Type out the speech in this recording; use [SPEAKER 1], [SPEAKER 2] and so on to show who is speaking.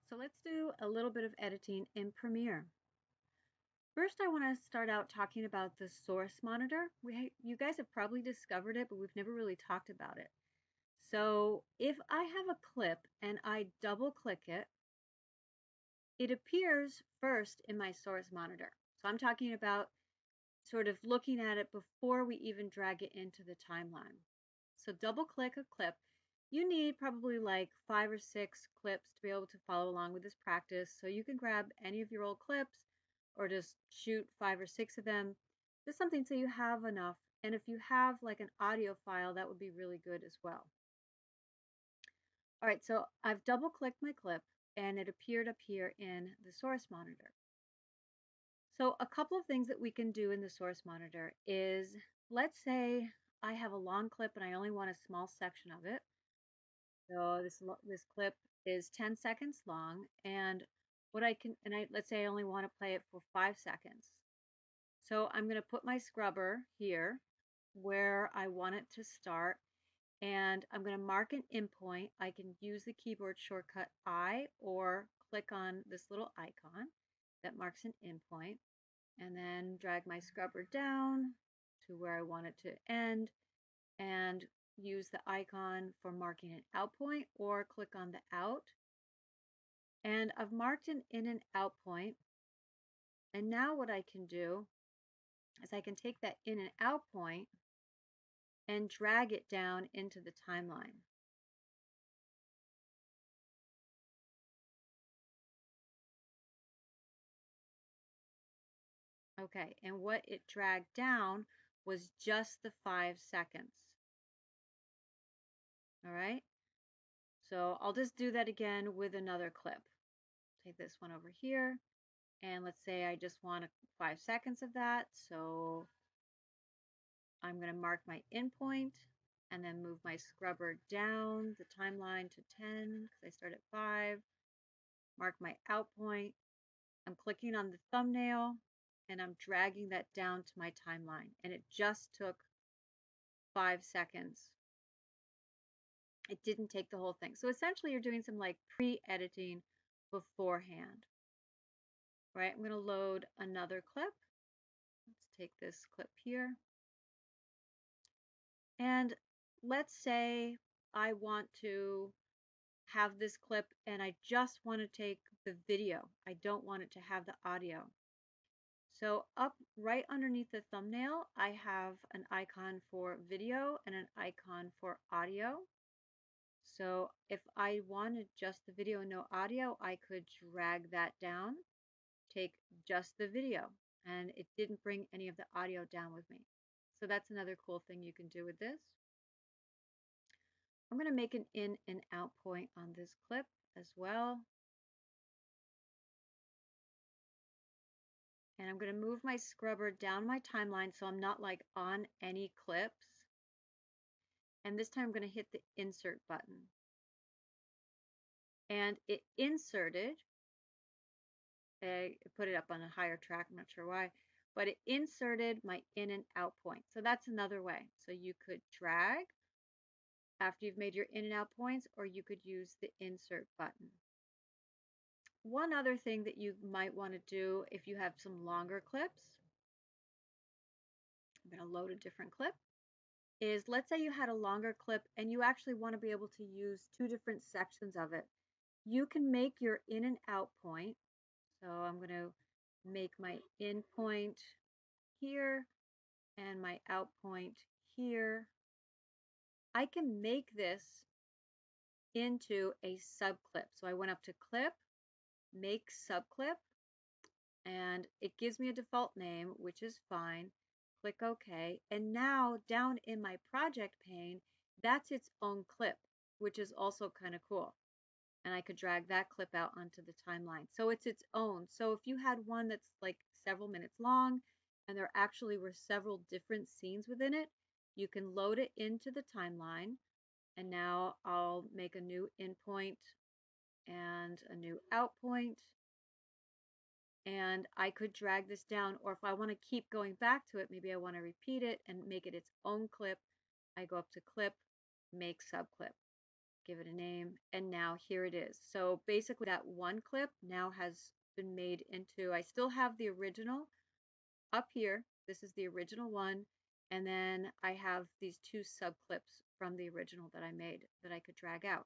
[SPEAKER 1] So let's do a little bit of editing in Premiere. First, I want to start out talking about the source monitor. You guys have probably discovered it, but we've never really talked about it. So if I have a clip and I double click it, it appears first in my source monitor. So I'm talking about sort of looking at it before we even drag it into the timeline. So double click a clip. You need probably like 5 or 6 clips to be able to follow along with this practice. So you can grab any of your old clips or just shoot 5 or 6 of them. Just something so you have enough. And if you have like an audio file, that would be really good as well. All right, so I've double clicked my clip and it appeared up here in the source monitor. So a couple of things that we can do in the source monitor is, let's say I have a long clip and I only want a small section of it. So this clip is 10 seconds long, and let's say I only want to play it for 5 seconds. So I'm going to put my scrubber here where I want it to start, and I'm going to mark an endpoint. I can use the keyboard shortcut I or click on this little icon that marks an endpoint, and then drag my scrubber down to where I want it to end, and use the icon for marking an out point or click on the out. And I've marked an in and out point. And now what I can do is I can take that in and out point and drag it down into the timeline. Okay, and what it dragged down was just the 5 seconds. All right, so I'll just do that again with another clip. Take this one over here, and let's say I just want 5 seconds of that. So I'm going to mark my in point and then move my scrubber down the timeline to 10 because I start at 5. Mark my out point. I'm clicking on the thumbnail and I'm dragging that down to my timeline. And it just took 5 seconds. It didn't take the whole thing. So essentially you're doing some like pre-editing beforehand. Right, I'm going to load another clip. Let's take this clip here. And let's say I want to have this clip and I just want to take the video. I don't want it to have the audio. So up right underneath the thumbnail, I have an icon for video and an icon for audio. So if I wanted just the video and no audio, I could drag that down, take just the video, and it didn't bring any of the audio down with me. So that's another cool thing you can do with this. I'm going to make an in and out point on this clip as well. And I'm going to move my scrubber down my timeline so I'm not like on any clips. And this time I'm going to hit the insert button. And it inserted, I put it up on a higher track, I'm not sure why, but it inserted my in and out point. So that's another way. So you could drag after you've made your in and out points, or you could use the insert button. One other thing that you might want to do if you have some longer clips, I'm going to load a different clip, is let's say you had a longer clip and you actually want to be able to use 2 different sections of it. You can make your in and out point. So I'm going to make my in point here and my out point here. I can make this into a subclip. So I went up to clip, make subclip, and it gives me a default name, which is fine. Click OK. And now down in my project pane, that's its own clip, which is also kind of cool. And I could drag that clip out onto the timeline. So it's its own. So if you had one that's like several minutes long and there actually were several different scenes within it, you can load it into the timeline. And now I'll make a new in point and a new out point. And I could drag this down, or if I want to keep going back to it, maybe I want to repeat it and make it its own clip. I go up to clip, make subclip. give it a name, and now here it is. So basically that one clip now has been made into, I still have the original up here. This is the original one. And then I have these two sub clips from the original that I made that I could drag out.